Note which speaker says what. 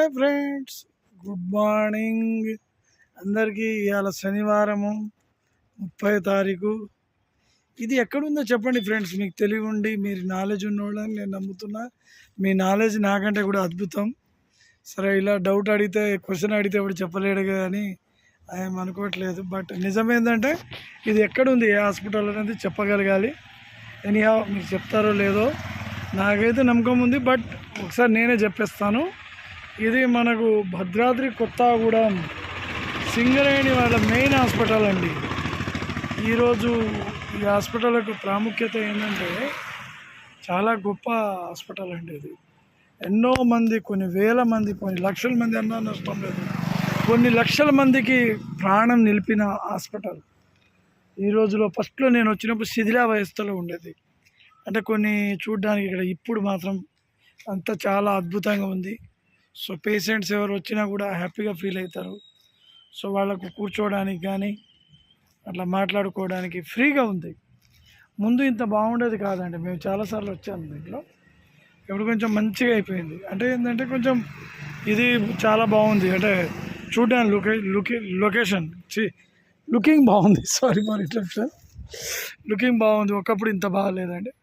Speaker 1: Hi friends, good morning అందరికీ. ఇవాళ శనివారము 30వ తారీఖు. ఇది ఎక్కడుందో చెప్పండి ఫ్రెండ్స్, మీకు తెలివి ఉండి మీరు నాలెడ్జ్ ఉన్నోళ్ళని నేను నమ్ముతున్నా. మీ నాలెడ్జ్ నాకంటే కూడా అద్భుతం. సరే, ఇలా డౌట్ అడిగితే క్వశ్చన్ అడిగితే ఎవడు చెప్పలేడు కానీ ఆయన అనుకోవట్లేదు. బట్ నిజమేంటంటే ఇది ఎక్కడుంది, ఏ హాస్పిటల్ అనేది చెప్పగలగాలి. ఎనీహా మీకు చెప్తారో లేదో నాకైతే నమ్మకం ఉంది, బట్ ఒకసారి నేనే చెప్పేస్తాను. ఇది మనకు భద్రాద్రి కొత్తగూడెం సింగరేణి వాళ్ళ మెయిన్ హాస్పిటల్ అండి. ఈరోజు ఈ హాస్పిటల్కు ప్రాముఖ్యత ఏంటంటే చాలా గొప్ప హాస్పిటల్ అండి. ఇది ఎన్నో మంది, కొన్ని వేల మంది, కొన్ని లక్షల మంది అన్నా నష్టం లేదు, కొన్ని లక్షల మందికి ప్రాణం నిలిపిన హాస్పిటల్. ఈ రోజులో ఫస్ట్లో నేను వచ్చినప్పుడు శిథిలావస్థలో ఉండేది, అంటే కొన్ని చూడడానికి. ఇక్కడ ఇప్పుడు మాత్రం అంతా చాలా అద్భుతంగా ఉంది. సో పేషెంట్స్ ఎవరు వచ్చినా కూడా హ్యాపీగా ఫీల్ అవుతారు. సో వాళ్ళకు కూర్చోవడానికి కానీ అట్లా మాట్లాడుకోవడానికి ఫ్రీగా ఉంది. ముందు ఇంత బాగుండేది కాదండి, మేము చాలాసార్లు వచ్చాము దీంట్లో. ఇప్పుడు కొంచెం మంచిగా అయిపోయింది. అంటే ఏంటంటే కొంచెం ఇది చాలా బాగుంది, అంటే చూడడానికి లొకేషన్ లుకింగ్ బాగుంది. Sorry for interruption. లుకింగ్ బాగుంది. ఒకప్పుడు ఇంత బాగాలేదండి.